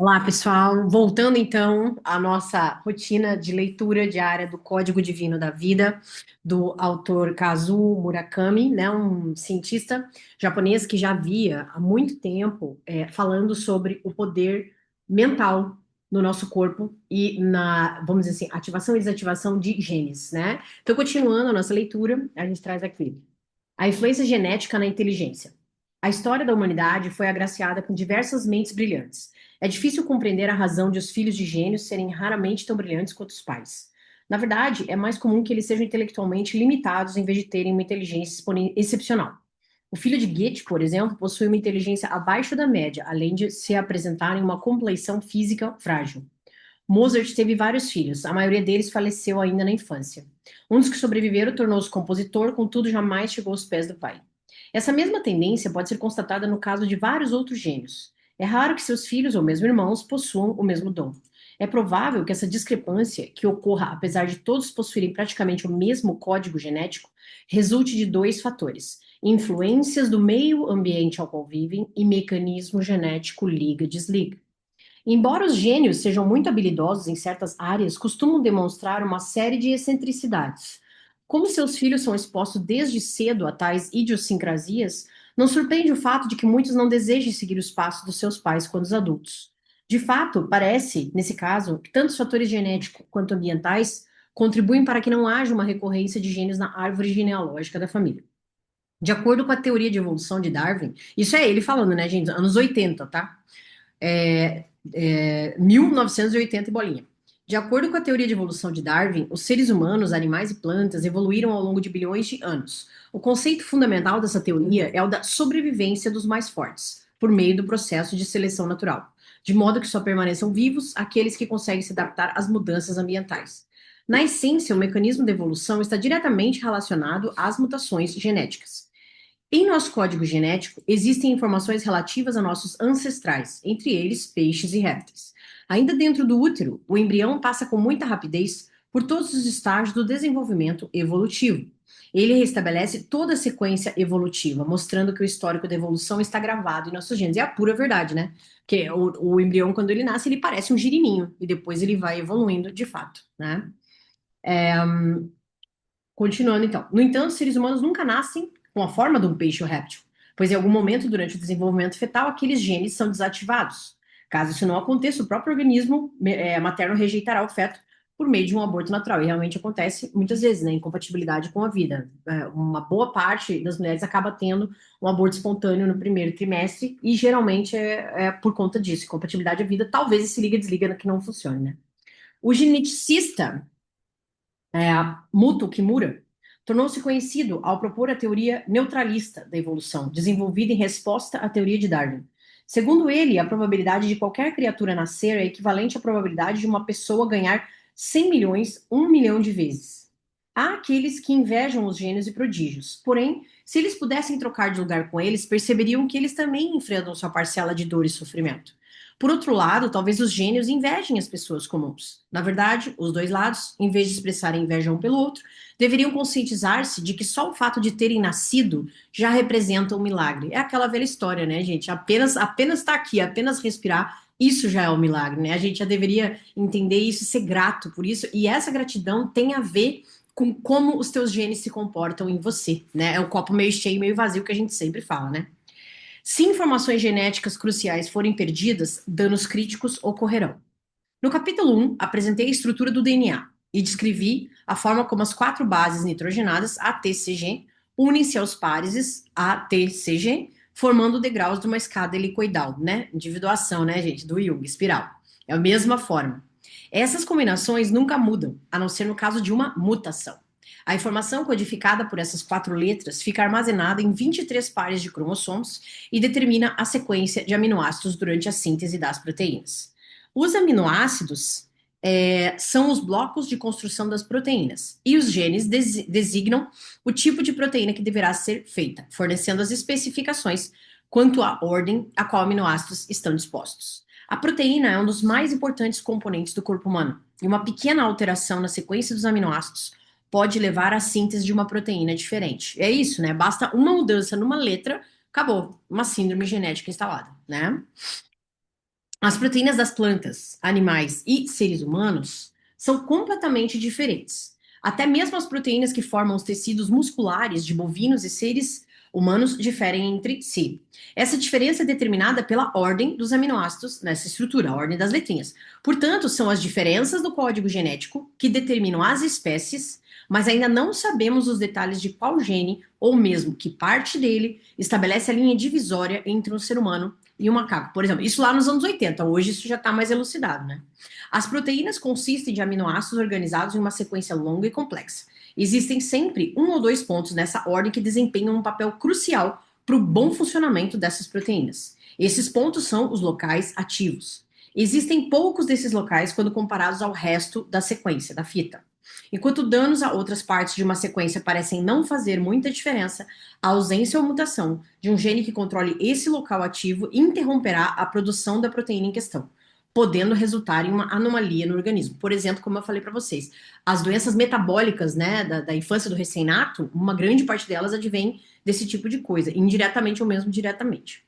Olá, pessoal. Voltando então à nossa rotina de leitura diária do Código Divino da Vida, do autor Kazuo Murakami, né, um cientista japonês que já havia há muito tempo falando sobre o poder mental no nosso corpo e na, vamos dizer assim, ativação e desativação de genes, né? Então, continuando a nossa leitura, a gente traz aqui a influência genética na inteligência. A história da humanidade foi agraciada com diversas mentes brilhantes. É difícil compreender a razão de os filhos de gênios serem raramente tão brilhantes quanto os pais. Na verdade, é mais comum que eles sejam intelectualmente limitados em vez de terem uma inteligência excepcional. O filho de Goethe, por exemplo, possui uma inteligência abaixo da média, além de se apresentarem uma complexão física frágil. Mozart teve vários filhos, a maioria deles faleceu ainda na infância. Um dos que sobreviveram tornou-se compositor, contudo jamais chegou aos pés do pai. Essa mesma tendência pode ser constatada no caso de vários outros gênios. É raro que seus filhos ou mesmo irmãos possuam o mesmo dom. É provável que essa discrepância, que ocorra apesar de todos possuírem praticamente o mesmo código genético, resulte de dois fatores: influências do meio ambiente ao qual vivem e mecanismo genético liga-desliga. Embora os gênios sejam muito habilidosos em certas áreas, costumam demonstrar uma série de excentricidades. Como seus filhos são expostos desde cedo a tais idiosincrasias, não surpreende o fato de que muitos não desejem seguir os passos dos seus pais quando os adultos. De fato, parece, nesse caso, que tanto os fatores genéticos quanto ambientais contribuem para que não haja uma recorrência de gênios na árvore genealógica da família. De acordo com a teoria de evolução de Darwin, isso é ele falando, né, gente? Anos 80, tá? 1980 e bolinha. De acordo com a teoria de evolução de Darwin, os seres humanos, animais e plantas evoluíram ao longo de bilhões de anos. O conceito fundamental dessa teoria é o da sobrevivência dos mais fortes, por meio do processo de seleção natural, de modo que só permaneçam vivos aqueles que conseguem se adaptar às mudanças ambientais. Na essência, o mecanismo da evolução está diretamente relacionado às mutações genéticas. Em nosso código genético, existem informações relativas a nossos ancestrais, entre eles peixes e répteis. Ainda dentro do útero, o embrião passa com muita rapidez por todos os estágios do desenvolvimento evolutivo. Ele restabelece toda a sequência evolutiva, mostrando que o histórico da evolução está gravado em nossos genes. É a pura verdade, né? Porque o embrião, quando ele nasce, ele parece um girininho, e depois ele vai evoluindo de fato, né? Continuando então. No entanto, os seres humanos nunca nascem com a forma de um peixe ou réptil, pois em algum momento durante o desenvolvimento fetal aqueles genes são desativados. Caso isso não aconteça, o próprio organismo materno rejeitará o feto por meio de um aborto natural. E realmente acontece muitas vezes, né? Incompatibilidade com a vida. Uma boa parte das mulheres acaba tendo um aborto espontâneo no primeiro trimestre e geralmente é por conta disso. Incompatibilidade à vida, talvez esse liga-desliga que não funcione, né? O geneticista Muto Kimura, tornou-se conhecido ao propor a teoria neutralista da evolução, desenvolvida em resposta à teoria de Darwin. Segundo ele, a probabilidade de qualquer criatura nascer é equivalente à probabilidade de uma pessoa ganhar 100 milhões, 1 milhão de vezes. Há aqueles que invejam os gênios e prodígios, porém, se eles pudessem trocar de lugar com eles, perceberiam que eles também enfrentam sua parcela de dor e sofrimento. Por outro lado, talvez os gênios invejem as pessoas comuns. Na verdade, os dois lados, em vez de expressarem inveja um pelo outro, deveriam conscientizar-se de que só o fato de terem nascido já representa um milagre. É aquela velha história, né, gente? Apenas estar aqui, apenas respirar, isso já é um milagre, né? A gente já deveria entender isso e ser grato por isso. E essa gratidão tem a ver com como os teus genes se comportam em você, né? É o copo meio cheio, meio vazio que a gente sempre fala, né? Se informações genéticas cruciais forem perdidas, danos críticos ocorrerão. No capítulo 1, apresentei a estrutura do DNA e descrevi a forma como as quatro bases nitrogenadas ATCG unem-se aos pares ATCG, formando degraus de uma escada helicoidal, né? Individuação, né, gente, do Jung, espiral. É a mesma forma. Essas combinações nunca mudam, a não ser no caso de uma mutação. A informação codificada por essas quatro letras fica armazenada em 23 pares de cromossomos e determina a sequência de aminoácidos durante a síntese das proteínas. Os aminoácidos são os blocos de construção das proteínas, e os genes designam o tipo de proteína que deverá ser feita, fornecendo as especificações quanto à ordem a qual aminoácidos estão dispostos. A proteína é um dos mais importantes componentes do corpo humano, e uma pequena alteração na sequência dos aminoácidos pode levar à síntese de uma proteína diferente. É isso, né? Basta uma mudança numa letra, acabou, uma síndrome genética instalada, né? As proteínas das plantas, animais e seres humanos são completamente diferentes. Até mesmo as proteínas que formam os tecidos musculares de bovinos e seres humanos diferem entre si. Essa diferença é determinada pela ordem dos aminoácidos nessa estrutura, a ordem das letrinhas. Portanto, são as diferenças do código genético que determinam as espécies, mas ainda não sabemos os detalhes de qual gene, ou mesmo que parte dele, estabelece a linha divisória entre um ser humano e o macaco, por exemplo. Isso lá nos anos 80, hoje isso já está mais elucidado, né? As proteínas consistem de aminoácidos organizados em uma sequência longa e complexa. Existem sempre um ou dois pontos nessa ordem que desempenham um papel crucial para o bom funcionamento dessas proteínas. Esses pontos são os locais ativos. Existem poucos desses locais quando comparados ao resto da sequência, da fita. Enquanto danos a outras partes de uma sequência parecem não fazer muita diferença, a ausência ou mutação de um gene que controle esse local ativo interromperá a produção da proteína em questão, podendo resultar em uma anomalia no organismo. Por exemplo, como eu falei para vocês, as doenças metabólicas, né, da infância do recém-nato, uma grande parte delas advém desse tipo de coisa, indiretamente ou mesmo diretamente.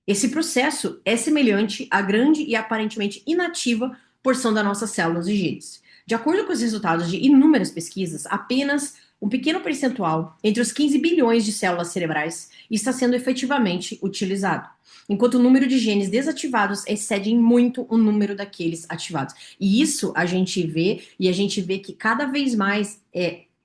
Esse processo é semelhante à grande e aparentemente inativa porção das nossas células e genes. De acordo com os resultados de inúmeras pesquisas, apenas um pequeno percentual, entre os 15 bilhões de células cerebrais, está sendo efetivamente utilizado, enquanto o número de genes desativados excede muito o número daqueles ativados. E isso a gente vê, e a gente vê que cada vez mais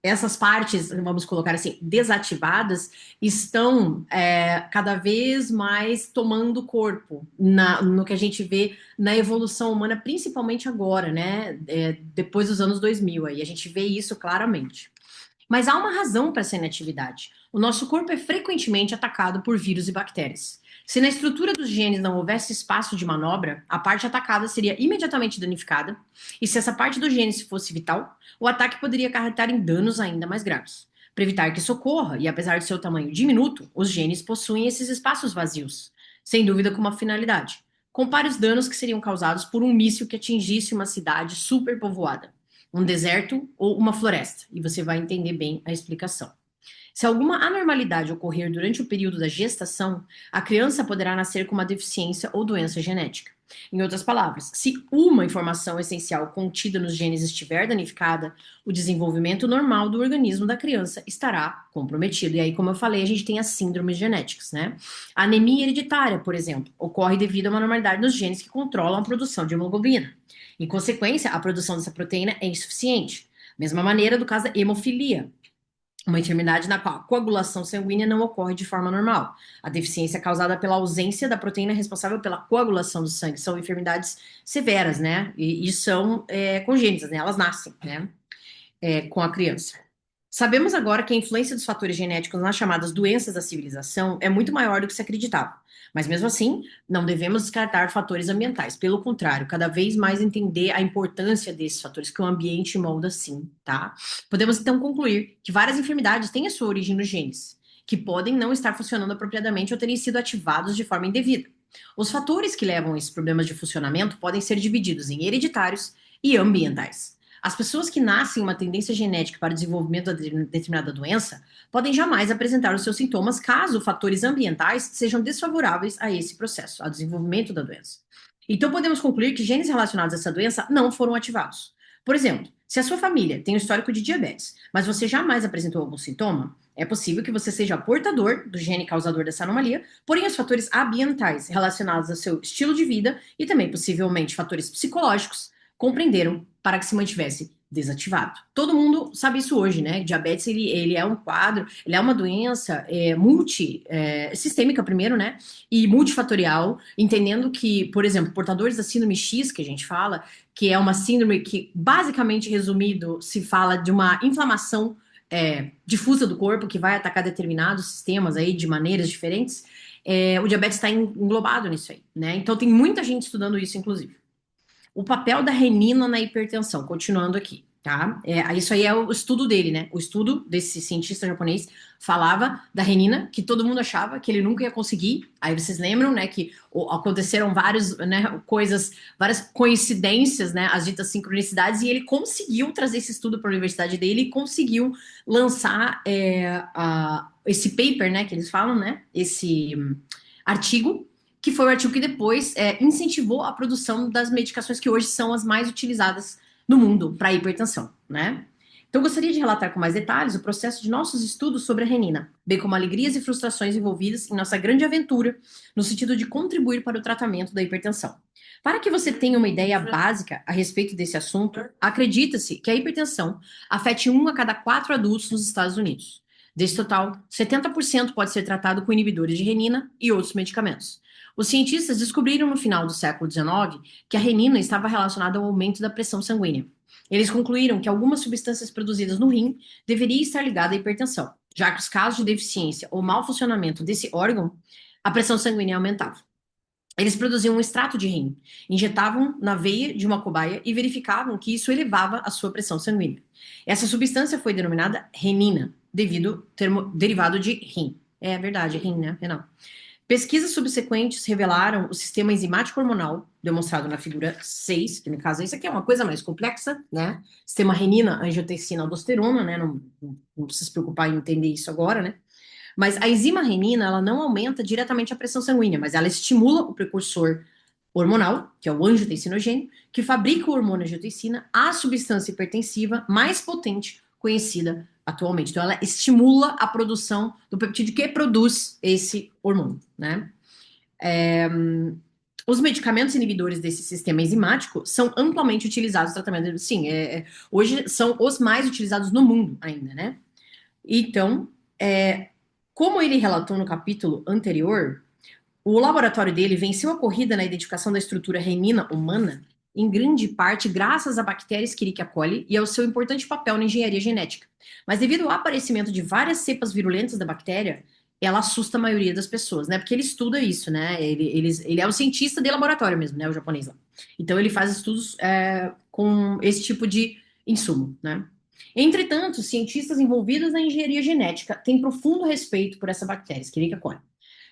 essas partes, vamos colocar assim, desativadas, estão cada vez mais tomando corpo no que a gente vê na evolução humana, principalmente agora, né? Depois dos anos 2000, aí a gente vê isso claramente. Mas há uma razão para essa inatividade. O nosso corpo é frequentemente atacado por vírus e bactérias. Se na estrutura dos genes não houvesse espaço de manobra, a parte atacada seria imediatamente danificada, e se essa parte do gene fosse vital, o ataque poderia acarretar em danos ainda mais graves. Para evitar que isso ocorra, e apesar de seu tamanho diminuto, os genes possuem esses espaços vazios, sem dúvida com uma finalidade. Compare os danos que seriam causados por um míssil que atingisse uma cidade superpovoada, um deserto ou uma floresta, e você vai entender bem a explicação. Se alguma anormalidade ocorrer durante o período da gestação, a criança poderá nascer com uma deficiência ou doença genética. Em outras palavras, se uma informação essencial contida nos genes estiver danificada, o desenvolvimento normal do organismo da criança estará comprometido. E aí, como eu falei, a gente tem as síndromes genéticas, né? A anemia hereditária, por exemplo, ocorre devido a uma anormalidade nos genes que controlam a produção de hemoglobina. Em consequência, a produção dessa proteína é insuficiente. Mesma maneira do caso da hemofilia, uma enfermidade na qual a coagulação sanguínea não ocorre de forma normal. A deficiência é causada pela ausência da proteína responsável pela coagulação do sangue. São enfermidades severas, né? E são congênitas, né? Elas nascem, né? Com a criança. Sabemos agora que a influência dos fatores genéticos nas chamadas doenças da civilização é muito maior do que se acreditava. Mas mesmo assim, não devemos descartar fatores ambientais. Pelo contrário, cada vez mais entender a importância desses fatores que o ambiente molda sim, tá? Podemos então concluir que várias enfermidades têm a sua origem nos genes, que podem não estar funcionando apropriadamente ou terem sido ativados de forma indevida. Os fatores que levam a esses problemas de funcionamento podem ser divididos em hereditários e ambientais. As pessoas que nascem uma tendência genética para o desenvolvimento de determinada doença podem jamais apresentar os seus sintomas caso fatores ambientais sejam desfavoráveis a esse processo, ao desenvolvimento da doença. Então, podemos concluir que genes relacionados a essa doença não foram ativados. Por exemplo, se a sua família tem um histórico de diabetes, mas você jamais apresentou algum sintoma, é possível que você seja portador do gene causador dessa anomalia, porém os fatores ambientais relacionados ao seu estilo de vida e também possivelmente fatores psicológicos compreenderam para que se mantivesse desativado. Todo mundo sabe isso hoje, né? Diabetes, ele é um quadro, ele é uma doença sistêmica primeiro, né? E multifatorial, entendendo que, por exemplo, portadores da síndrome X, que a gente fala, que é uma síndrome que, basicamente resumido, se fala de uma inflamação difusa do corpo que vai atacar determinados sistemas aí de maneiras diferentes, o diabetes está englobado nisso aí, né? Então tem muita gente estudando isso, inclusive. O papel da renina na hipertensão, continuando aqui, tá? Isso aí é o estudo dele, né? O estudo desse cientista japonês falava da renina, que todo mundo achava que ele nunca ia conseguir. Aí vocês lembram, né, que aconteceram várias, né, coisas, várias coincidências, né, as ditas sincronicidades, e ele conseguiu trazer esse estudo para a universidade dele e conseguiu lançar esse paper, né, que eles falam, né, esse artigo, que foi o artigo que depois incentivou a produção das medicações que hoje são as mais utilizadas no mundo para hipertensão, né? Então, eu gostaria de relatar com mais detalhes o processo de nossos estudos sobre a renina, bem como alegrias e frustrações envolvidas em nossa grande aventura no sentido de contribuir para o tratamento da hipertensão. Para que você tenha uma ideia básica a respeito desse assunto, acredita-se que a hipertensão afete 1 a cada 4 adultos nos Estados Unidos. Desse total, 70% pode ser tratado com inibidores de renina e outros medicamentos. Os cientistas descobriram no final do século XIX que a renina estava relacionada ao aumento da pressão sanguínea. Eles concluíram que algumas substâncias produzidas no rim deveriam estar ligadas à hipertensão, já que os casos de deficiência ou mau funcionamento desse órgão, a pressão sanguínea aumentava. Eles produziam um extrato de rim, injetavam na veia de uma cobaia e verificavam que isso elevava a sua pressão sanguínea. Essa substância foi denominada renina, devido ao termo derivado de rim. É verdade, rim, né? Renal. Pesquisas subsequentes revelaram o sistema enzimático hormonal, demonstrado na figura 6, que no caso isso aqui é uma coisa mais complexa, né? Sistema renina, angiotensina, aldosterona, né? Não precisa se preocupar em entender isso agora, né? Mas a enzima renina, ela não aumenta diretamente a pressão sanguínea, mas ela estimula o precursor hormonal, que é o angiotensinogênio, que fabrica o hormônio angiotensina, a substância hipertensiva mais potente conhecida atualmente. Então, ela estimula a produção do peptídeo que produz esse hormônio, né? Os medicamentos inibidores desse sistema enzimático são amplamente utilizados no tratamento. Sim, hoje são os mais utilizados no mundo ainda, né? Então, como ele relatou no capítulo anterior, o laboratório dele venceu a corrida na identificação da estrutura renina humana, em grande parte graças à bactéria Escherichia coli e ao seu importante papel na engenharia genética. Mas devido ao aparecimento de várias cepas virulentas da bactéria, ela assusta a maioria das pessoas, né? Porque ele estuda isso, né? Ele é o cientista de laboratório mesmo, né? O japonês lá. Então ele faz estudos com esse tipo de insumo, né? Entretanto, cientistas envolvidos na engenharia genética têm profundo respeito por essa bactéria, Escherichia coli,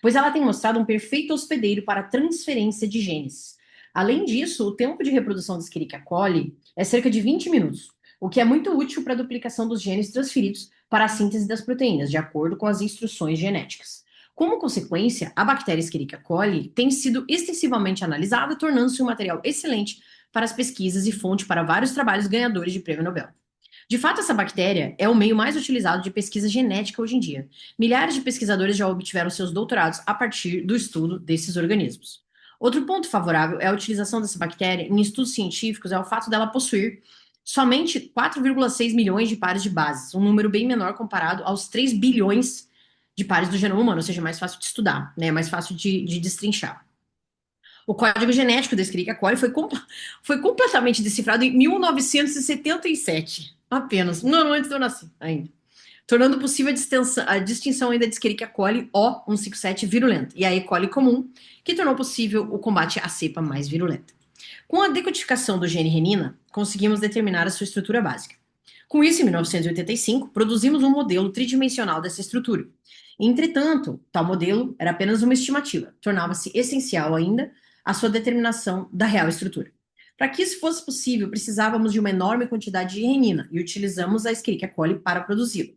pois ela tem mostrado um perfeito hospedeiro para a transferência de genes. Além disso, o tempo de reprodução da Escherichia coli é cerca de 20 minutos, o que é muito útil para a duplicação dos genes transferidos para a síntese das proteínas, de acordo com as instruções genéticas. Como consequência, a bactéria Escherichia coli tem sido extensivamente analisada, tornando-se um material excelente para as pesquisas e fonte para vários trabalhos ganhadores de prêmio Nobel. De fato, essa bactéria é o meio mais utilizado de pesquisa genética hoje em dia. Milhares de pesquisadores já obtiveram seus doutorados a partir do estudo desses organismos. Outro ponto favorável é a utilização dessa bactéria em estudos científicos é o fato dela possuir somente 4,6 milhões de pares de bases, um número bem menor comparado aos 3 bilhões de pares do genoma humano, ou seja, mais fácil de estudar, né? Mais fácil de destrinchar. O código genético da Escherichia coli foi completamente decifrado em 1977, apenas, um ano antes de eu nascer ainda, tornando possível a distinção ainda de Escherichia coli O157 virulenta e a E. coli comum, que tornou possível o combate à cepa mais virulenta. Com a decodificação do gene renina, conseguimos determinar a sua estrutura básica. Com isso, em 1985, produzimos um modelo tridimensional dessa estrutura. Entretanto, tal modelo era apenas uma estimativa, tornava-se essencial ainda a sua determinação da real estrutura. Para que isso fosse possível, precisávamos de uma enorme quantidade de renina e utilizamos a Escherichia coli para produzi-lo.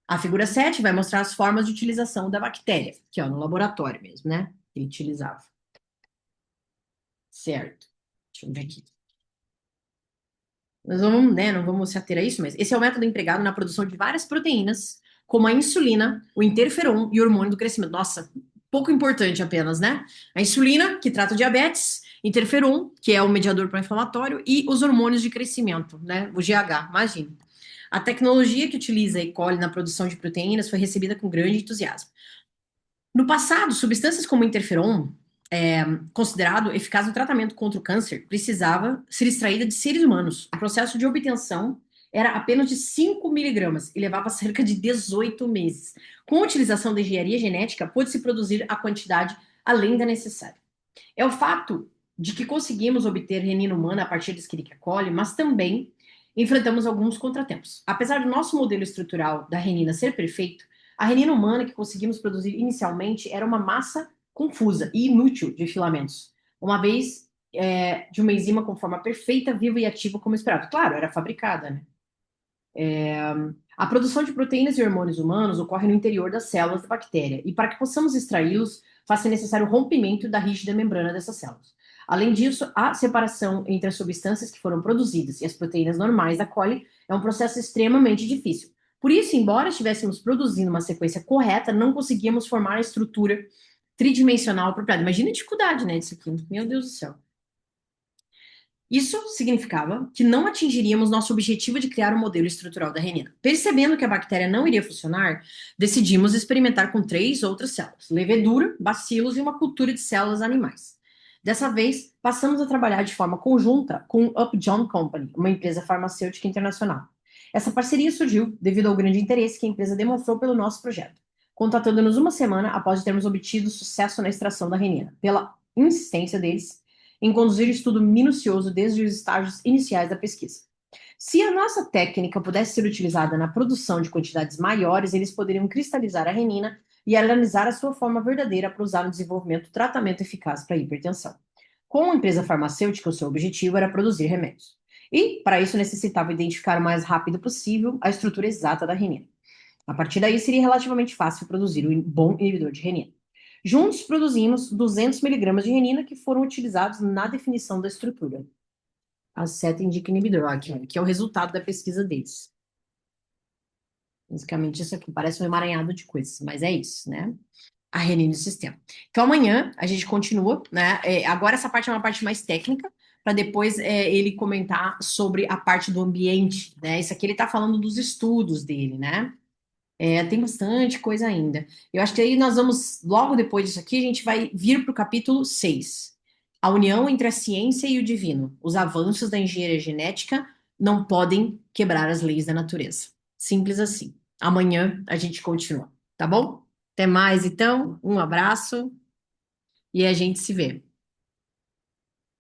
A figura 7 vai mostrar as formas de utilização da bactéria, que é no laboratório mesmo, né? Ele utilizava. Certo. Deixa eu ver aqui. Nós vamos, né, não vamos se ater a isso, mas esse é o método empregado na produção de várias proteínas, como a insulina, o interferon e o hormônio do crescimento. Nossa, pouco importante apenas, né? A insulina, que trata o diabetes, interferon, que é o mediador pró-inflamatório, e os hormônios de crescimento, né? O GH, imagina. A tecnologia que utiliza a E. coli na produção de proteínas foi recebida com grande entusiasmo. No passado, substâncias como interferon, considerado eficaz no tratamento contra o câncer, precisava ser extraída de seres humanos. O processo de obtenção era apenas de 5 miligramas e levava cerca de 18 meses. Com a utilização da engenharia genética, pôde-se produzir a quantidade além da necessária. É o fato de que conseguimos obter renina humana a partir de Escherichia coli, mas também enfrentamos alguns contratempos. Apesar do nosso modelo estrutural da renina ser perfeito, a renina humana que conseguimos produzir inicialmente era uma massa confusa e inútil de filamentos, uma vez de uma enzima com forma perfeita, viva e ativa como esperado. Claro, era fabricada, né? A produção de proteínas e hormônios humanos ocorre no interior das células da bactéria, e para que possamos extraí-los, faz-se necessário o rompimento da rígida membrana dessas células. Além disso, a separação entre as substâncias que foram produzidas e as proteínas normais da coli é um processo extremamente difícil. Por isso, embora estivéssemos produzindo uma sequência correta, não conseguíamos formar a estrutura tridimensional apropriada. Imagina a dificuldade, né, disso aqui. Meu Deus do céu. Isso significava que não atingiríamos nosso objetivo de criar um modelo estrutural da renina. Percebendo que a bactéria não iria funcionar, decidimos experimentar com 3 outras células: levedura, bacilos e uma cultura de células animais. Dessa vez, passamos a trabalhar de forma conjunta com a Upjohn Company, uma empresa farmacêutica internacional. Essa parceria surgiu devido ao grande interesse que a empresa demonstrou pelo nosso projeto, contatando-nos uma semana após termos obtido sucesso na extração da renina. Pela insistência deles em conduzir estudo minucioso desde os estágios iniciais da pesquisa. Se a nossa técnica pudesse ser utilizada na produção de quantidades maiores, eles poderiam cristalizar a renina e analisar a sua forma verdadeira para usar no desenvolvimento do tratamento eficaz para a hipertensão. Com a empresa farmacêutica, o seu objetivo era produzir remédios. E, para isso, necessitava identificar o mais rápido possível a estrutura exata da renina. A partir daí, seria relativamente fácil produzir um bom inibidor de renina. Juntos, produzimos 200 miligramas de renina que foram utilizados na definição da estrutura. A seta indica inibidor, aqui, que é o resultado da pesquisa deles. Basicamente, isso aqui parece um emaranhado de coisas, mas é isso, né? A renina do sistema. Então, amanhã a gente continua, né? Agora, essa parte é uma parte mais técnica, para depois ele comentar sobre a parte do ambiente, né? Isso aqui ele está falando dos estudos dele, né? Tem bastante coisa ainda. Eu acho que aí nós vamos, logo depois disso aqui, a gente vai vir para o capítulo 6. A união entre a ciência e o divino. Os avanços da engenharia genética não podem quebrar as leis da natureza. Simples assim. Amanhã a gente continua, tá bom? Até mais, então. Um abraço e a gente se vê.